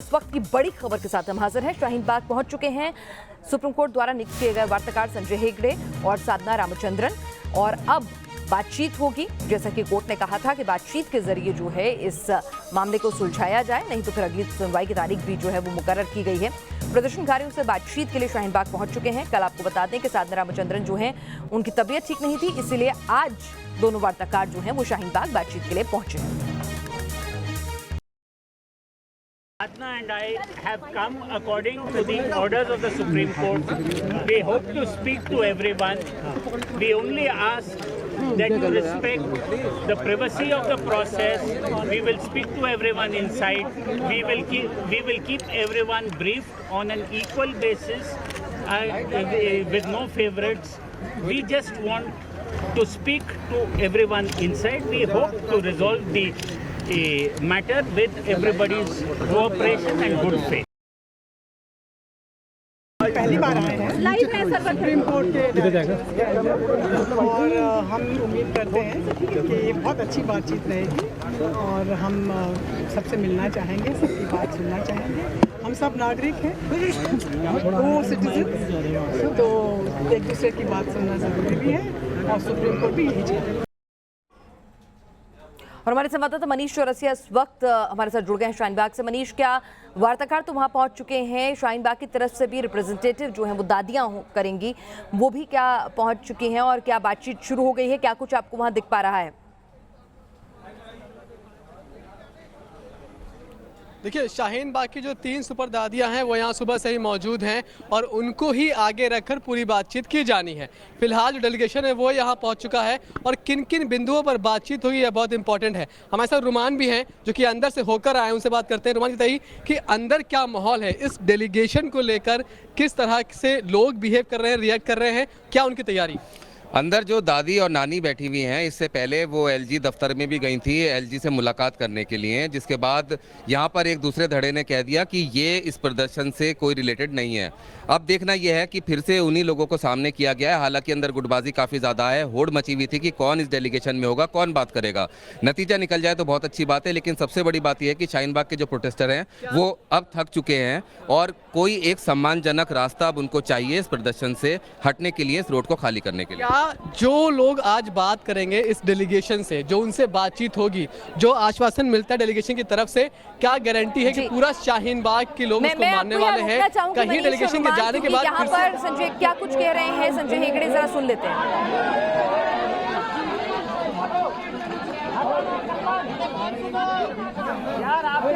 इस वक्त की बड़ी खबर के साथ हम हाजिर हैं। शाहीन बाग पहुंच चुके हैं सुप्रीम कोर्ट द्वारा नियुक्त किए गए वार्ताकार संजय हेगड़े और साधना रामचंद्रन, और अब बातचीत होगी। जैसा कि कोर्ट ने कहा था कि बातचीत के जरिए जो है इस मामले को सुलझाया जाए, नहीं तो फिर अगली सुनवाई की तारीख भी जो है वो मुकर्रर की गई है। प्रदर्शनकारियों से बातचीत के लिए शाहीन बाग पहुंच चुके हैं। कल आपको बता दें कि साधना रामचंद्रन जो हैं उनकी तबीयत ठीक नहीं थी, इसलिए आज दोनों वार्ताकार जो हैं वो शाहीन बाग बातचीत के लिए पहुंचे हैं। Sadhna and I have come according to the orders of the Supreme Court. We hope to speak to everyone. We only ask that you respect the privacy of the process. We will speak to everyone inside. We will keep everyone briefed on an equal basis with no favorites. We just want to speak to everyone inside. We hope to resolve the matter with everybody's cooperation and good faith. पहली बार आए हैं live है supreme court के, और हम उम्मीद करते हैं कि बहुत अच्छी बातचीत रहेगी और हम सबसे मिलना चाहेंगे, सबकी बात सुनना चाहेंगे। हम सब नागरिक हैं, वो सिटीजन, तो एक दूसरे की बात सुनना ज़रूरी भी है और सुप्रीम कोर्ट भी यही चाहता है। और हमारे संवाददाता मनीष चौरसिया इस वक्त हमारे साथ जुड़ गए हैं शाहीन बाग से। मनीष, क्या वार्ताकार तो वहां पहुंच चुके हैं, शाहीन बाग की तरफ से भी रिप्रेजेंटेटिव जो हैं वो दादियां करेंगी, वो भी क्या पहुंच चुकी हैं और क्या बातचीत शुरू हो गई है? क्या कुछ आपको वहां दिख पा रहा है? देखिए, शाहीन बाग की जो 3 सुपर दादियाँ हैं वो यहाँ सुबह से ही मौजूद हैं और उनको ही आगे रखकर पूरी बातचीत की जानी है। फिलहाल जो डेलीगेशन है वो यहाँ पहुँच चुका है और किन किन बिंदुओं पर बातचीत हुई है बहुत इंपॉर्टेंट है। हमारे साथ रुमान भी हैं जो कि अंदर से होकर आए, उनसे बात करते हैं। रुमान, बताइए कि अंदर क्या माहौल है, इस डेलीगेशन को लेकर किस तरह से लोग बिहेव कर रहे हैं, रिएक्ट कर रहे हैं, क्या उनकी तैयारी? अंदर जो दादी और नानी बैठी हुई हैं, इससे पहले वो एलजी दफ्तर में भी गई थी एलजी से मुलाकात करने के लिए, जिसके बाद यहाँ पर एक दूसरे धड़े ने कह दिया कि ये इस प्रदर्शन से कोई रिलेटेड नहीं है। अब देखना यह है कि फिर से उन्हीं लोगों को सामने किया गया है। हालांकि अंदर गुटबाजी काफ़ी ज़्यादा है, होड़ मची हुई थी कि कौन इस डेलीगेशन में होगा, कौन बात करेगा। नतीजा निकल जाए तो बहुत अच्छी बात है, लेकिन सबसे बड़ी बात यह है कि शाहीन बाग के जो प्रोटेस्टर हैं वो अब थक चुके हैं और कोई एक सम्मानजनक रास्ता अब उनको चाहिए इस प्रदर्शन से हटने के लिए, इस रोड को खाली करने के लिए। जो लोग आज बात करेंगे इस डेलीगेशन से, जो उनसे बातचीत होगी, जो आश्वासन मिलता है डेलीगेशन की तरफ से, क्या गारंटी है कि पूरा शाहीन बाग के लोग उसको मानने वाले हैं? कहीं डेलीगेशन के जाने के बाद यहाँ पर संजय क्या कुछ कह रहे हैं, संजय हेगड़े, जरा सुन लेते हैं। यार आपके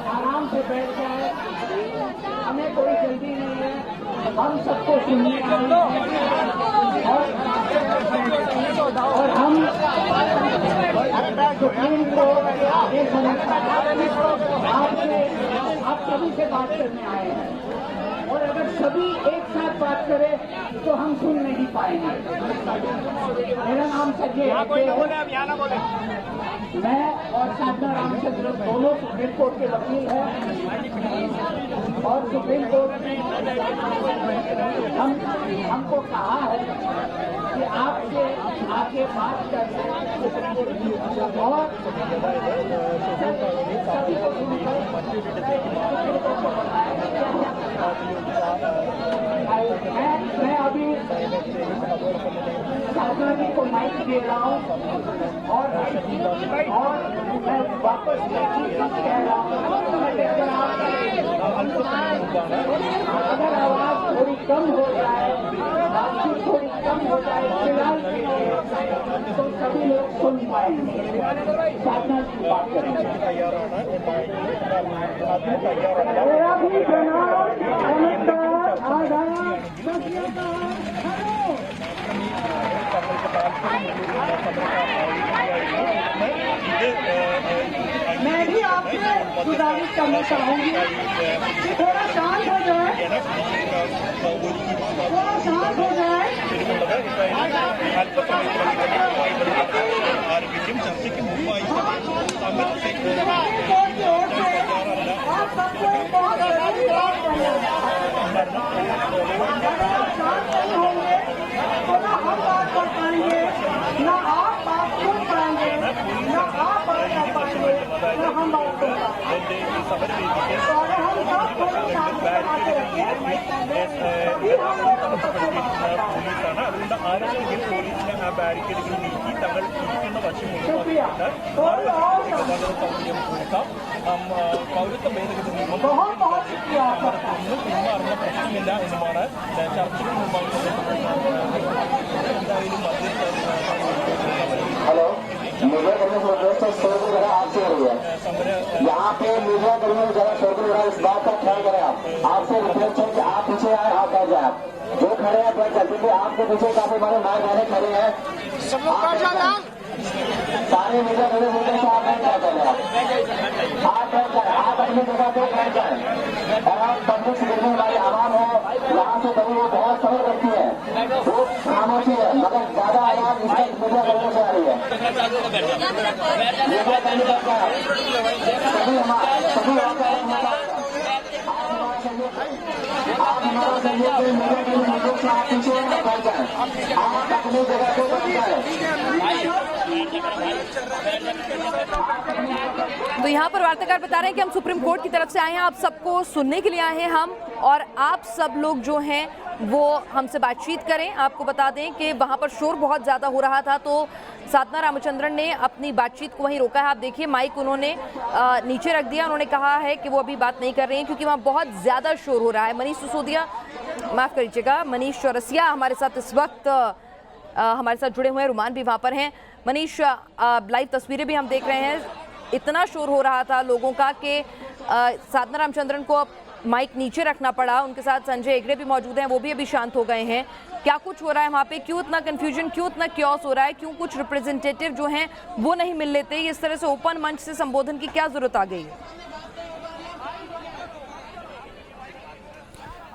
आराम से बैठ जाए, हमें कोई जल्दी नहीं है, हम सबको सुनने और हम सुप्रीम कोर्ट आप सभी से बात करने आए हैं, और अगर सभी एक साथ बात करें तो हम सुन नहीं पाएंगे। मेरा नाम संजय है, मैं और साधना रामचंद्रन दोनों सुप्रीम कोर्ट के वकील हैं और सुप्रीम कोर्ट ने हमको कहा है कि आपसे आके बात करके और मैं अभी साधना जी को माइक दे रहा हूँ और मैं वापस कह रहा हूँ, अगर आवाज थोड़ी कम हो जाए, बातचीत थोड़ी कम हो जाए फिलहाल, तो सभी लोग सुन पाएंगे। साधना की बात करेंगे। मेरा भी प्रणाम, नमस्कार, आदाब, मैं भी आपसे गुजारिश करना चाहूँगी, थोड़ा शांत हो जाए, थोड़ा शांत हो जाए। आप सबको बहुत शांत नहीं होंगे तो ना हम बात कर पाएंगे, ना आप बात सुन पाएंगे, ना आप बात कर पाएंगे, ना हम बात कर पाएंगे। എൻ്റെ ഈ സമരവേദിക്ക് പോലീസാണ്. അതുകൊണ്ട് ആരെങ്കിലും പോലീസിനെ ആ ബാരിക്കേഡുകൾ നീക്കി തങ്ങൾ ഇരിക്കുന്ന വശം ഒഴിവാക്കിയിട്ട് ഗതാഗത സൗകര്യം കൊടുക്കാം. പൗരത്വ ഭേദഗതി നിയമം സമരത്തിൽ പിന്മാറുന്ന പ്രശ്നമില്ല എന്നുമാണ് ചർച്ചകൾ മുമ്പായി എന്തായാലും हेलो, मीडिया कर्मी प्रोटेस्ट से शोरगुल हो रहा है, आपसे हो रही है। यहाँ पे मीडिया कर्मी जरा शोरगुल हो रहा है, इस बात का ख्याल करें आप। आपसे रिक्वेस्ट है कि आप पीछे आए, आप बैठ जाए। जो खड़े हैं बैठ जाए, क्योंकि आपके पीछे काफी बड़े माँ बहने खड़े हैं। सारे मीडिया कर्मी बोलते हैं आप बैठ जाए, आप बैठ जाए, आप अपनी जगह पे बैठ जाए। और आप पब्लिक से जितनी हमारी आवाम है यहाँ से कभी वो बहुत समझ रखती है, वो खामोशी है, मगर ज्यादा आवाज इसमें मीडिया कर्मी से आ रही है। मीडिया कर्मी का सभी आप हमारा सहयोग मीडिया कर्मी से आप पीछे बैठ जाए, आप अपनी जगह पे बैठ जाए। तो यहाँ पर वार्ताकार बता रहे हैं कि हम सुप्रीम कोर्ट की तरफ से आए हैं, आप सबको सुनने के लिए आए हैं हम, और आप सब लोग जो हैं वो हमसे बातचीत करें। आपको बता दें कि वहाँ पर शोर बहुत ज़्यादा हो रहा था, तो साधना रामचंद्रन ने अपनी बातचीत को वहीं रोका है। आप देखिए माइक उन्होंने नीचे रख दिया। उन्होंने कहा है कि वो अभी बात नहीं कर रही हैं क्योंकि वहाँ बहुत ज़्यादा शोर हो रहा है। मनीष सिसोदिया, माफ़ करिएगा, मनीष चौरसिया हमारे साथ इस वक्त हमारे साथ जुड़े हुए हैं, रुमान भी वहाँ पर हैं। मनीष, लाइव तस्वीरें भी हम देख रहे हैं, इतना शोर हो रहा था लोगों का कि साधना रामचंद्रन को माइक नीचे रखना पड़ा। उनके साथ संजय हेगड़े भी मौजूद हैं, वो भी अभी शांत हो गए हैं। क्या कुछ हो रहा है वहाँ पे, क्यों इतना कन्फ्यूजन, क्यों इतना क्योस हो रहा है, क्यों कुछ रिप्रेजेंटेटिव जो हैं वो नहीं मिल लेते, इस तरह से ओपन मंच से संबोधन की क्या जरूरत आ गई है?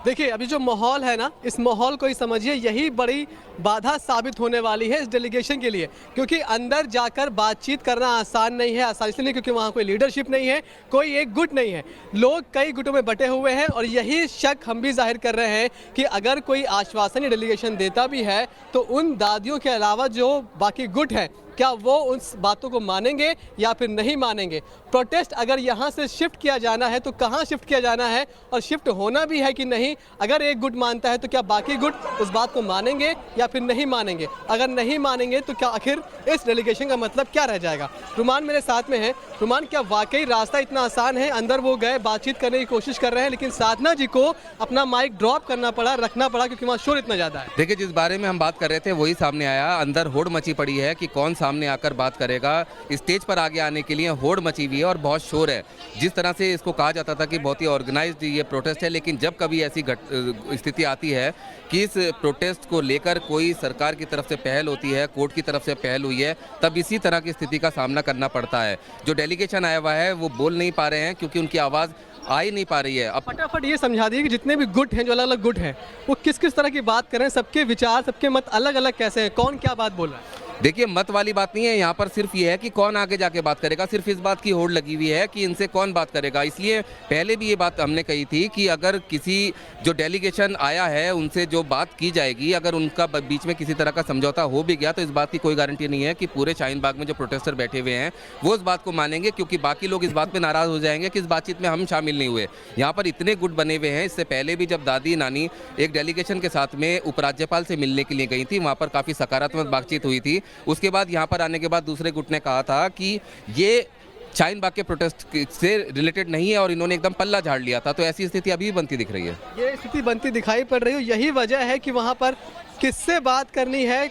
देखिए अभी जो माहौल है ना, इस माहौल को ही समझिए, यही बड़ी बाधा साबित होने वाली है इस डेलीगेशन के लिए, क्योंकि अंदर जाकर बातचीत करना आसान नहीं है। आसान इसलिए नहीं क्योंकि वहाँ कोई लीडरशिप नहीं है, कोई एक गुट नहीं है, लोग कई गुटों में बटे हुए हैं। और यही शक हम भी जाहिर कर रहे हैं कि अगर कोई आश्वासन या डेलीगेशन देता भी है तो उन दादियों के अलावा जो बाकी गुट हैं, क्या वो उन बातों को मानेंगे या फिर नहीं मानेंगे। प्रोटेस्ट अगर यहाँ से शिफ्ट किया जाना है तो कहाँ शिफ्ट किया जाना है, और शिफ्ट होना भी है कि नहीं। अगर एक गुट मानता है तो क्या बाकी गुट उस बात को मानेंगे या फिर नहीं मानेंगे। अगर नहीं मानेंगे तो क्या आखिर इस डेलीगेशन का मतलब क्या रह जाएगा। रुमान मेरे साथ में है। रुमान, क्या वाकई रास्ता इतना आसान है? अंदर वो गए, बातचीत करने की कोशिश कर रहे हैं, लेकिन साधना जी को अपना माइक ड्रॉप करना पड़ा, रखना पड़ा, क्योंकि वहाँ शोर इतना ज़्यादा है। देखिए, जिस बारे में हम बात कर रहे थे वही सामने आया। अंदर होड़ मची पड़ी है कि कौन सामने आकर बात करेगा। स्टेज पर आगे आने के लिए होड़ मची हुई है और बहुत शोर है। जिस तरह से इसको कहा जाता था कि बहुत ही ऑर्गेनाइज्ड ये प्रोटेस्ट है, लेकिन जब कभी ऐसी स्थिति आती है कि इस प्रोटेस्ट को लेकर कोई सरकार की तरफ से पहल होती है, कोर्ट की तरफ से पहल हुई है, तब इसी तरह की स्थिति का सामना करना पड़ता है। जो डेलीगेशन आया हुआ है वो बोल नहीं पा रहे हैं क्योंकि उनकी आवाज़ आ ही नहीं पा रही है। अब फटाफट ये समझा दिए कि जितने भी गुट हैं, जो अलग अलग गुट हैं, वो किस किस तरह की बात कर रहे हैं, सबके विचार, सबके मत अलग अलग कैसे हैं, कौन क्या बात बोल रहा है। देखिए, मत वाली बात नहीं है यहाँ पर, सिर्फ ये है कि कौन आगे जाके बात करेगा। सिर्फ इस बात की होड़ लगी हुई है कि इनसे कौन बात करेगा। इसलिए पहले भी ये बात हमने कही थी कि अगर किसी जो डेलीगेशन आया है उनसे जो बात की जाएगी, अगर उनका बीच में किसी तरह का समझौता हो भी गया तो इस बात की कोई गारंटी नहीं है कि पूरे शाहीन बाग में जो प्रोटेस्टर बैठे हुए हैं वो इस बात को मानेंगे, क्योंकि बाकी लोग इस बात पर नाराज़ हो जाएंगे कि इस बातचीत में हम शामिल नहीं हुए। यहाँ पर इतने गुट बने हुए हैं। इससे पहले भी जब दादी नानी एक डेलीगेशन के साथ में उपराज्यपाल से मिलने के लिए गई थी, वहाँ पर काफ़ी सकारात्मक बातचीत हुई थी। उसके बाद यहाँ पर आने के बाद दूसरे गुट ने कहा था कि ये शाहीन बाग के प्रोटेस्ट से रिलेटेड नहीं है और इन्होंने एकदम पल्ला झाड़ लिया था। तो ऐसी स्थिति अभी बनती दिख रही है। ये स्थिति बनती दिखाई पड़ रही है। यही वजह है कि वहाँ पर किससे बात करनी है,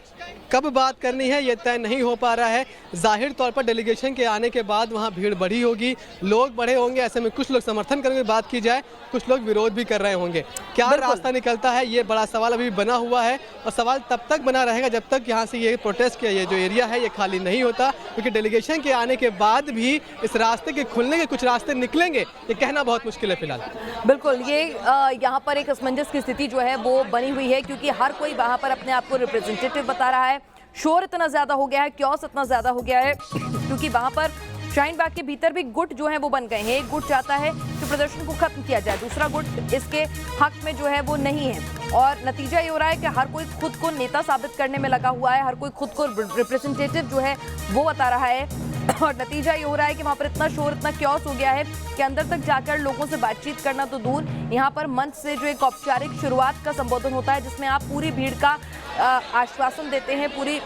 कब बात करनी है, ये तय नहीं हो पा रहा है। जाहिर तौर पर डेलीगेशन के आने के बाद वहाँ भीड़ बढ़ी होगी, लोग बढ़े होंगे। ऐसे में कुछ लोग समर्थन करेंगे, बात की जाए, कुछ लोग विरोध भी कर रहे होंगे। क्या रास्ता निकलता है, ये बड़ा सवाल अभी बना हुआ है, और सवाल तब तक बना रहेगा जब तक यहाँ से ये प्रोटेस्ट का ये जो एरिया है ये खाली नहीं होता। क्योंकि डेलीगेशन के आने के बाद भी इस रास्ते के खुलने के कुछ रास्ते निकलेंगे, ये कहना बहुत मुश्किल है फिलहाल। बिल्कुल, ये यहाँ पर एक असमंजस की स्थिति जो है वो बनी हुई है, क्योंकि हर कोई वहाँ पर अपने आप को रिप्रेजेंटेटिव बता रहा है। शोर इतना ज्यादा हो गया है, क्योस इतना ज्यादा हो गया है, क्योंकि वहां पर शाहीन बाग के भीतर भी गुट जो है वो बन गए हैं। एक गुट चाहता है कि प्रदर्शन को खत्म किया जाए, दूसरा गुट इसके हक में जो है वो नहीं है। और नतीजा ये हो रहा है कि हर कोई खुद को नेता साबित करने में लगा हुआ है, हर कोई खुद को रिप्रेजेंटेटिव जो है वो बता रहा है। और नतीजा ये हो रहा है कि वहां पर इतना शोर, इतना क्योस हो गया है कि अंदर तक जाकर लोगों से बातचीत करना तो दूर, यहाँ पर मंच से जो एक औपचारिक शुरुआत का संबोधन होता है जिसमें आप पूरी भीड़ का आश्वासन देते हैं, पूरी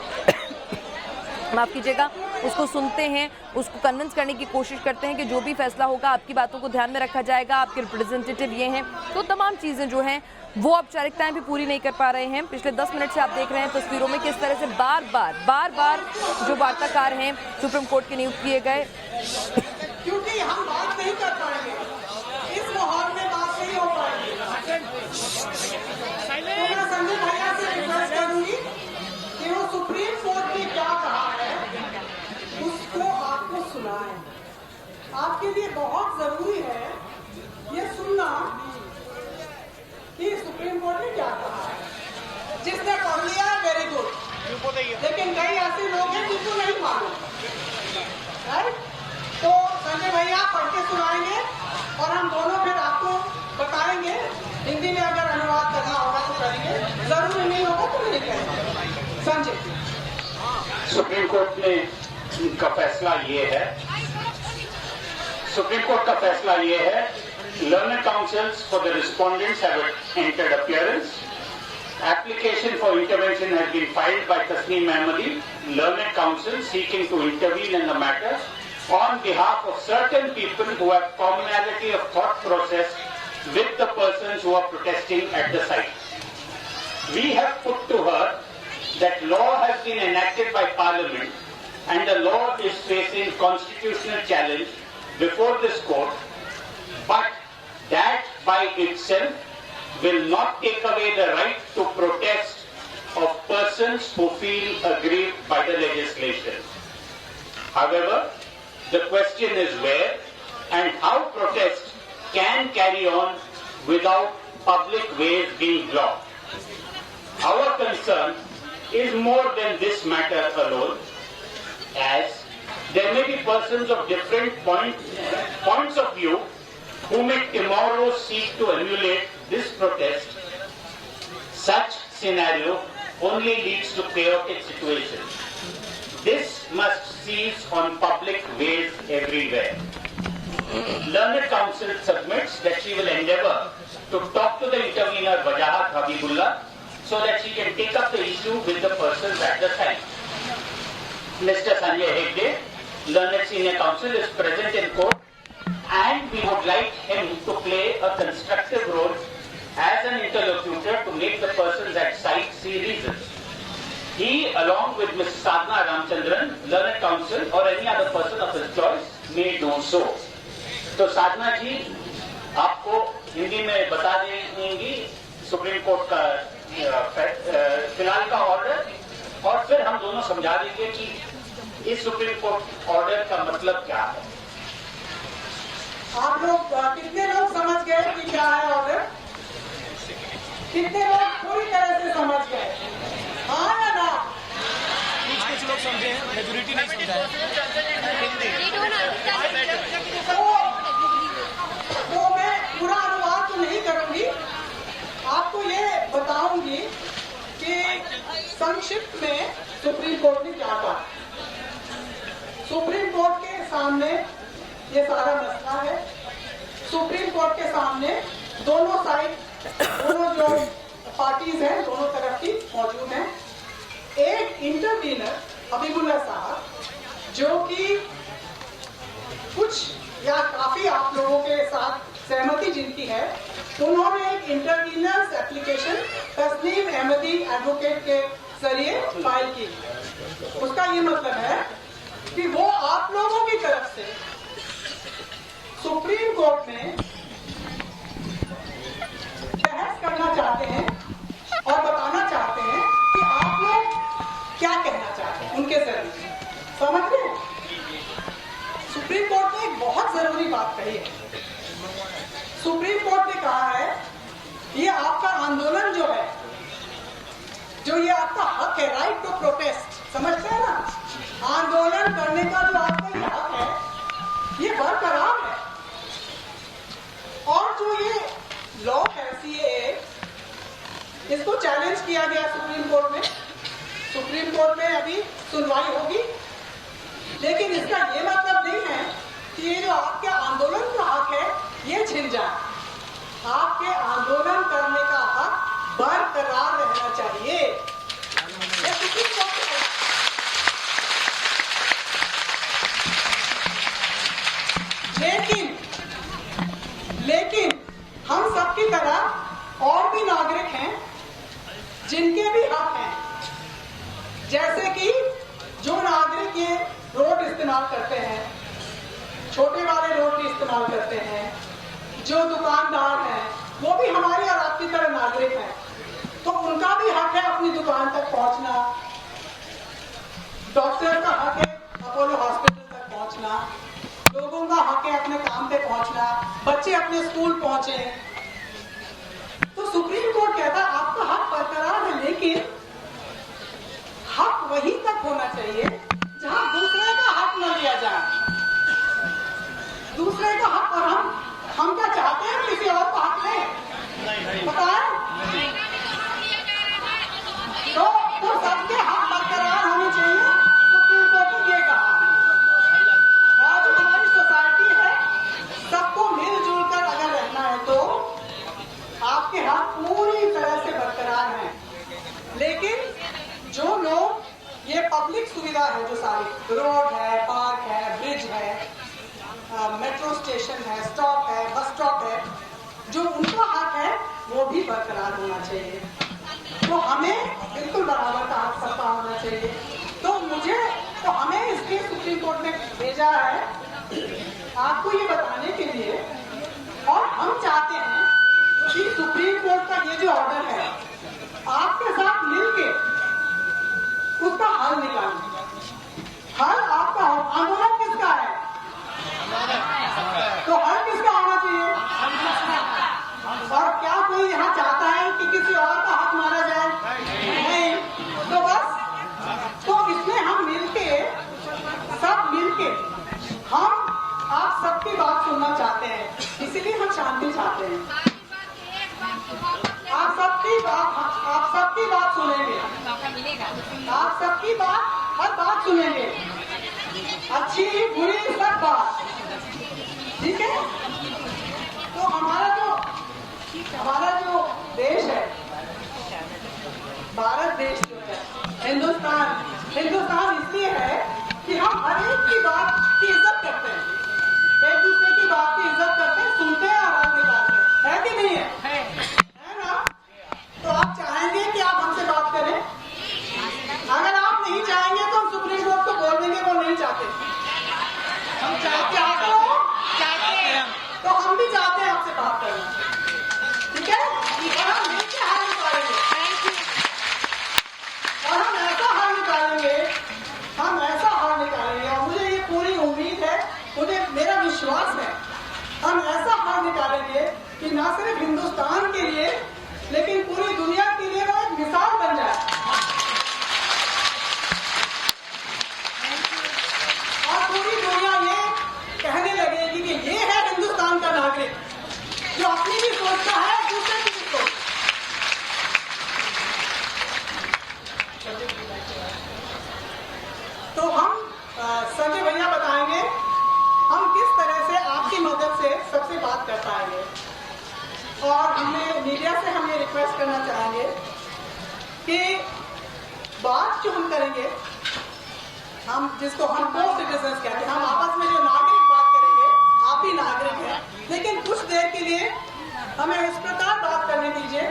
माफ कीजिएगा, उसको सुनते हैं, उसको कन्विंस करने की कोशिश करते हैं कि जो भी फैसला होगा आपकी बातों को ध्यान में रखा जाएगा, आपके रिप्रेजेंटेटिव ये हैं। तो तमाम चीज़ें जो हैं वो औपचारिकताएं भी पूरी नहीं कर पा रहे हैं। पिछले 10 मिनट से आप देख रहे हैं तस्वीरों में किस तरह से बार बार जो वार्ताकार हैं सुप्रीम कोर्ट के नियुक्त किए गए, क्योंकि हम बात नहीं कर पाएंगे, इस माहौल में बात नहीं हो पाएगी। तो मैं संजय भैया से रिक्वेस्ट करूंगी कि वो सुप्रीम कोर्ट ने क्या कहा है उसको आपको सुनाएं। आपके लिए बहुत जरूरी है ये सुनना कि सुप्रीम कोर्ट ने क्या कहा है। जिसने पढ़ लिया है वेरी गुड, लेकिन कई ऐसे लोग हैं जिनको नहीं मालूम, राइट? तो संजय भैया पढ़ के सुनाएंगे और हम दोनों फिर आपको बताएंगे। हिंदी में अगर अनुवाद करना होगा तो करेंगे, जरूरी नहीं होगा तो नहीं करेंगे। संजय, सुप्रीम कोर्ट ने का फैसला ये है, सुप्रीम कोर्ट का फैसला ये है, learned counsels for the respondents have entered appearance. Application for intervention has been filed by Tasneem Ahmadi, learned counsel seeking to intervene in the matter on behalf of certain people who have commonality of thought process with the persons who are protesting at the site. We have put to her that law has been enacted by Parliament and the law is facing constitutional challenge before this court, but that by itself will not take away the right to protest of persons who feel aggrieved by the legislation. However, the question is where and how protest can carry on without public ways being blocked. Our concern is more than this matter alone, as there may be persons of different points of view who may tomorrow seek to emulate this protest. Such scenario only leads to chaotic situations. This must cease on public ways everywhere. Learned counsel submits that she will endeavour to talk to the intervener Wajahat Habibullah so that she can take up the issue with the persons at the site. Mr. Sanjay Hegde, learned senior counsel, is present in court, and we would like him to play a constructive role as an interlocutor to make the persons at site see reasons. He, along with Ms. Sadhna Ramchandran, learned counsel, or any other person of his choice, may do so. तो साधना जी आपको हिंदी में बता देंगी supreme court का फिलहाल का order, और फिर हम दोनों समझा देंगे कि इस सुप्रीम कोर्ट ऑर्डर का मतलब क्या है। आप लोग कितने लोग समझ गए कि क्या है ऑर्डर? कितने लोग पूरी तरह से समझ गए? हाँ या ना? कुछ लोग समझे हैं, मेजोरिटी नहीं समझा है। तो मैं पूरा अनुवाद तो नहीं करूंगी, आपको ये बताऊंगी कि संक्षिप्त में सुप्रीम कोर्ट ने क्या कहा। सुप्रीम कोर्ट के सामने ये सारा मसला है। सुप्रीम कोर्ट के सामने दोनों साइड, दोनों जो पार्टीज हैं दोनों तरफ की मौजूद हैं। एक इंटरवीनर हबीबुल्ला साहब, जो कि कुछ या काफी आप लोगों के साथ सहमति जिनकी है, उन्होंने एक इंटरवीनर्स एप्लीकेशन तस्नीम अहमदी एडवोकेट के जरिए फाइल की। उसका ये मतलब है कि वो आप लोगों की तरफ से सुप्रीम कोर्ट में बहस करना चाहते हैं और बताना चाहते हैं कि आप लोग क्या कहना चाहते हैं उनके जरिए। समझ गए? सुप्रीम कोर्ट ने एक बहुत जरूरी बात कही है। सुप्रीम कोर्ट ने कहा है ये आपका आंदोलन जो है, जो ये आपका हक है, राइट टू प्रोटेस्ट, समझते हैं ना? आंदोलन करने का जो आपका ये हक है ये बरकरार है। और जो ये लॉ है सीएए, इसको चैलेंज किया गया सुप्रीम कोर्ट में। सुप्रीम कोर्ट में अभी सुनवाई होगी लेकिन इसका ये मतलब नहीं है कि ये जो आपके आंदोलन का हक है ये छिन जाए। आपके आंदोलन करने का हक बरकरार रहना चाहिए। ये सुप्रीम कोर्ट है। लेकिन हम सबकी तरह और भी नागरिक हैं जिनके भी हक हैं। जैसे कि जो नागरिक ये रोड इस्तेमाल करते हैं, छोटे वाले रोड भी इस्तेमाल करते हैं, जो दुकानदार हैं वो भी हमारी और आपकी तरह नागरिक हैं, तो उनका भी हक है अपनी दुकान तक पहुंचना। डॉक्टर का हक है अपोलो हॉस्पिटल तक पहुंचना, लोगों का हक है अपने काम पे पहुंचना, बच्चे अपने स्कूल पहुंचे। तो सुप्रीम कोर्ट कहता है आपका हक बरकरार है, लेकिन हक वहीं तक होना चाहिए जहां दूसरे का हक न लिया जाए। दूसरे का हक, और हम क्या चाहते हैं किसी और को हक दें? पता है? तो सबके हक बरकरार होने चाहिए। सुप्रीम कोर्ट ने ये कहा। और जो हमारी सोसाइटी है, सबको मिलजुल कर अगर रहना है तो आपके हक पूरी तरह से बरकरार हैं। लेकिन जो लोग ये पब्लिक सुविधा है, जो सारी रोड है, पार्क है, ब्रिज है, मेट्रो स्टेशन है, स्टॉप है, बस स्टॉप है, जो उनका हक है वो भी बरकरार होना चाहिए। तो हमें बिल्कुल बराबर का हक सबका होना चाहिए। तो हमें इसलिए सुप्रीम कोर्ट ने भेजा है आपको ये बताने के लिए, और हम चाहते हैं कि सुप्रीम कोर्ट का ये जो ऑर्डर है आपके साथ मिलके उसका हल निकालें। हल आपका हो, आंदोलन किसका है? तो हल किसका होना चाहिए? और क्या कोई यहाँ चाहता है कि किसी और का हक मारा जाए? नहीं। तो बस तो इसमें हम मिलके, सब मिलके हम आप सबकी बात सुनना चाहते हैं, इसीलिए हम शांति चाहते हैं। आप सबकी बात सुनेंगे, आप सबकी बात, हर बात सुनेंगे, अच्छी बुरी सब बात, ठीक है? तो हमारा जो देश है, भारत देश जो है, हिंदुस्तान इसलिए है कि हम हर एक की बात की इज्जत करते हैं, एक दूसरे की बात की इज्जत करते हैं, सुनते हैं, आवाज निकालते हैं, है कि नहीं है? है ना? तो आप चाहेंगे कि आप हमसे बात करें? अगर आप नहीं चाहेंगे तो हम सुप्रीम कोर्ट को बोल देंगे वो नहीं चाहते। हम चाहते हैं, तो हम भी चाहते हैं आपसे बात करना, ठीक है? और हम मिलकर हल निकालेंगे, और हम ऐसा हल निकालेंगे, और मुझे ये पूरी उम्मीद है, मुझे मेरा विश्वास है, हम ऐसा हल निकालेंगे कि न सिर्फ हिंदुस्तान के लिए लेकिन पूरी दुनिया के लिए वो एक मिसाल बन जाए, और पूरी दुनिया ये कहने लगेगी कि ये है हिंदुस्तान का नागरिक जो अपनी भी सोचता है, दूसरे की भी सोचता है। तो हम संजय भैया बताएंगे हम किस तरह से आपकी मदद से सबसे बात कर पाएंगे, और हमें मीडिया से हम ये रिक्वेस्ट करना चाहेंगे कि बात जो हम करेंगे, हम जिसको हम को सिटीजन्स कहते हैं, हम आपस में जो नागरिक बात करेंगे, आप भी नागरिक हैं, लेकिन कुछ देर के लिए हमें उस प्रकार बात करने दीजिए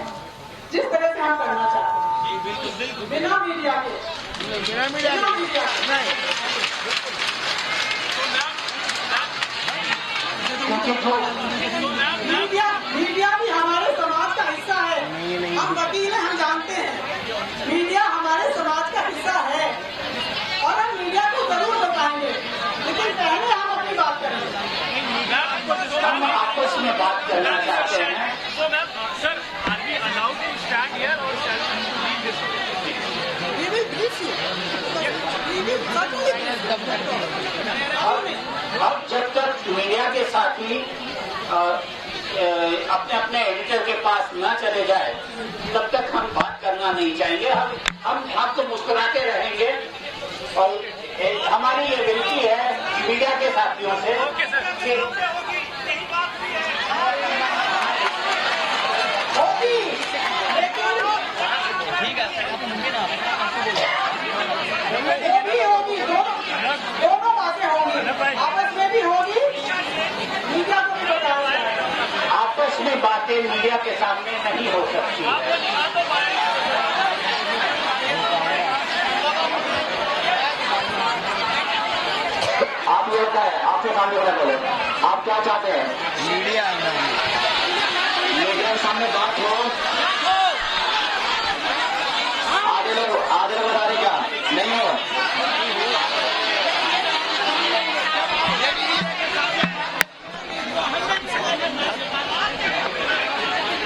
जिस तरह से हम करना चाहते हैं, बिना मीडिया के। मीडिया भी हमारे समाज का हिस्सा है, हम वकील हैं, हम जानते हैं, मीडिया हमारे समाज का हिस्सा है, और हम मीडिया को जरूर बताएंगे, लेकिन पहले हम अपनी बात करेंगे। हम आपस में बात करना चाहते हैं। So, ma'am, sir, are we allowed to stand here or shall we leave this? We will brief you. We will certainly brief you. अब जब तक मीडिया के साथी अपने अपने एडिटर के पास न चले जाए, तब तक हम बात करना नहीं चाहेंगे। हम तो मुस्कुराते रहेंगे और हमारी ये विनती है मीडिया के साथियों से कि दोनों बातें होंगी, आपस में भी होगी, मीडिया को भी बताया आपस में बातें मीडिया के सामने नहीं हो सकती। आप लोग क्या है, आपके सामने बोला बोले, आप क्या चाहते हैं? मीडिया के सामने बात हो। आधे लोग बता रहे क्या नहीं हो?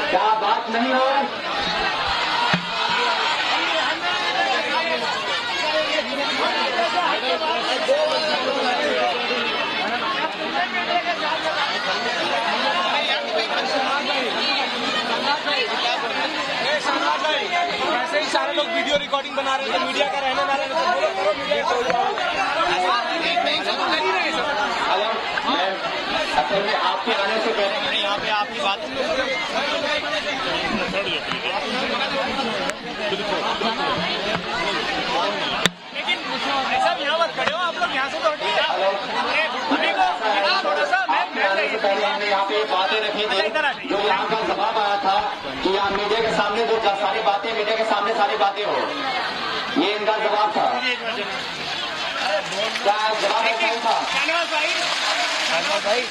क्या बात नहीं हो? ऐसे ही सारे लोग वीडियो रिकॉर्डिंग बना रहे थे, मीडिया का रहने ना रहने असल में आपके आने से पहले यहाँ पे आपकी बात लेकिन ऐसा यहाँ मत खड़े हो आप लोग, यहाँ से तो हटिए। थोड़ा सा आने से पहले हमने यहाँ पे बातें रखी थी, जो यहाँ का जवाब आया था कि यहाँ मीडिया के सामने जो सारी बातें, मीडिया के सामने सारी बातें हो, ये इनका जवाब था। क्या जवाब ऐसा था? भाई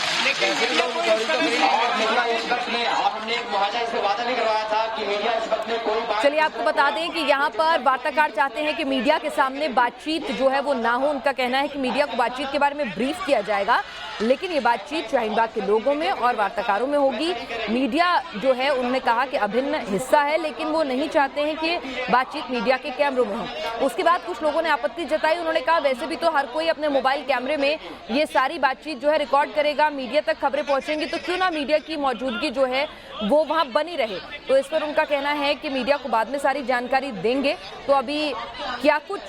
और मीडिया इस वक्त में, और हमने एक मुआवजा इससे वादा नहीं करवाया था कि मीडिया इस वक्त में कोई बात। चलिए आपको बता दें कि यहाँ पर वार्ताकार चाहते हैं कि मीडिया के सामने बातचीत जो है वो ना हो। उनका कहना है कि मीडिया को बातचीत के बारे में ब्रीफ किया जाएगा, लेकिन ये बातचीत शाहीन बाग के लोगों में और वार्ताकारों में होगी। मीडिया जो है उन्होंने कहा कि अभिन्न हिस्सा है, लेकिन वो नहीं चाहते हैं कि बातचीत मीडिया के कैमरों में हो। उसके बाद कुछ लोगों ने आपत्ति जताई। उन्होंने कहा वैसे भी तो हर कोई अपने मोबाइल कैमरे में ये सारी बातचीत जो है रिकॉर्ड करेगा, मीडिया तक खबरें पहुंचेंगी, तो क्यों ना मीडिया की मौजूदगी जो है वो वहां बनी रहे। तो इस पर उनका कहना है कि मीडिया को बाद में सारी जानकारी देंगे। तो अभी क्या कुछ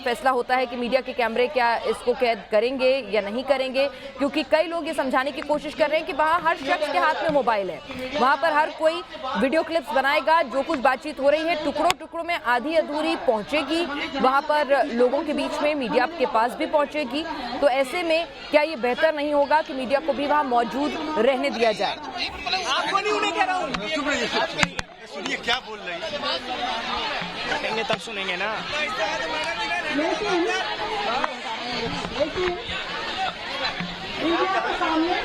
फैसला होता है कि मीडिया के कैमरे क्या इसको कैद करेंगे या नहीं करेंगे, क्योंकि कई लोग ये समझाने की कोशिश कर रहे हैं कि वहाँ हर शख्स के हाथ में मोबाइल है, वहाँ पर हर कोई वीडियो क्लिप्स बनाएगा, जो कुछ बातचीत हो रही है टुकड़ों टुकड़ों में आधी अधूरी पहुँचेगी, वहाँ पर लोगों के बीच में मीडिया के पास भी पहुँचेगी। तो ऐसे में क्या ये बेहतर नहीं होगा कि मीडिया को भी वहाँ मौजूद रहने दिया जाए? आपको नहीं उन्हें कह रहा हूँ, सुनिए क्या बोल रही है, कहेंगे तब सुनेंगे ना। मीडिया के सामने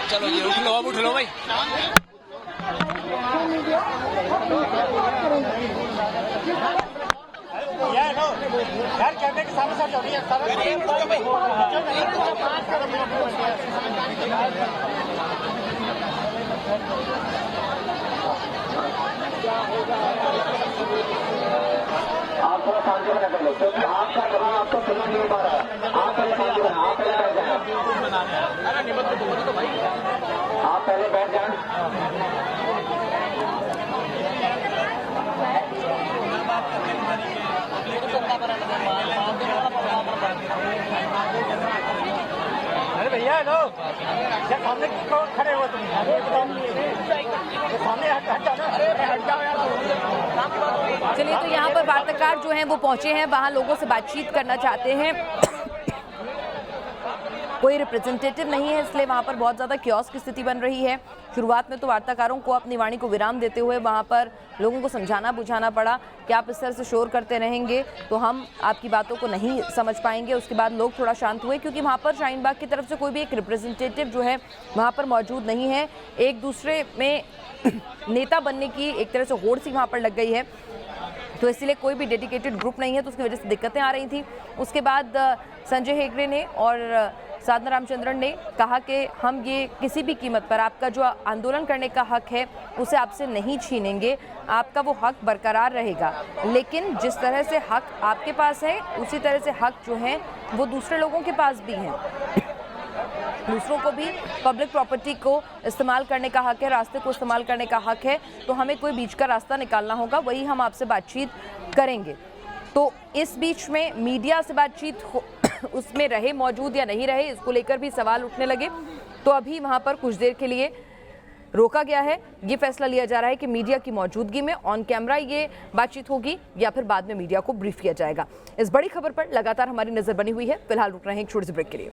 चलो ये उठ लो, अब उठ लो भाई। यार कैमरे के सामने सब चल आप थोड़ा शांति बना कर लो, क्योंकि आपका जवाब आपको सुनना नहीं पा रहा है। आप पहले शांति बना, आप पहले बैठ जाए, आप पहले बैठ जाए। अरे भैया लो, जब सामने खड़े हो तुम सामने हट जाना, हट जाओ यार। चलिए, तो यहाँ पर वार्ताकार जो हैं वो पहुंचे हैं, वहाँ लोगों से बातचीत करना चाहते हैं। कोई रिप्रेजेंटेटिव नहीं है, इसलिए वहाँ पर बहुत ज़्यादा क्योस की स्थिति बन रही है। शुरुआत में तो वार्ताकारों को अपनी वाणी को विराम देते हुए वहाँ पर लोगों को समझाना बुझाना पड़ा कि आप इस तरह से शोर करते रहेंगे तो हम आपकी बातों को नहीं समझ पाएंगे। उसके बाद लोग थोड़ा शांत हुए, क्योंकि वहाँ पर शाहीन बाग की तरफ से कोई भी एक रिप्रेजेंटेटिव जो है वहाँ पर मौजूद नहीं है। एक दूसरे में नेता बनने की एक तरह से होड़ सी वहाँ पर लग गई है, तो इसलिए कोई भी डेडिकेटेड ग्रुप नहीं है, तो उसकी वजह से दिक्कतें आ रही थी। उसके बाद संजय हेगड़े ने और साधना रामचंद्रन ने कहा कि हम ये किसी भी कीमत पर आपका जो आंदोलन करने का हक है उसे आपसे नहीं छीनेंगे, आपका वो हक बरकरार रहेगा, लेकिन जिस तरह से हक आपके पास है उसी तरह से हक जो है वो दूसरे लोगों के पास भी हैं। दूसरों को भी पब्लिक प्रॉपर्टी को इस्तेमाल करने का हक है, रास्ते को इस्तेमाल करने का हक है, तो हमें कोई बीच का रास्ता निकालना होगा, वही हम आपसे बातचीत करेंगे। तो इस बीच में मीडिया से बातचीत उसमें रहे मौजूद या नहीं रहे, इसको लेकर भी सवाल उठने लगे। तो अभी वहां पर कुछ देर के लिए रोका गया है। ये फैसला लिया जा रहा है कि मीडिया की मौजूदगी में ऑन कैमरा ये बातचीत होगी या फिर बाद में मीडिया को ब्रीफ किया जाएगा। इस बड़ी खबर पर लगातार हमारी नजर बनी हुई है। फिलहाल रुक रहे हैं एक छोटे से ब्रेक के लिए।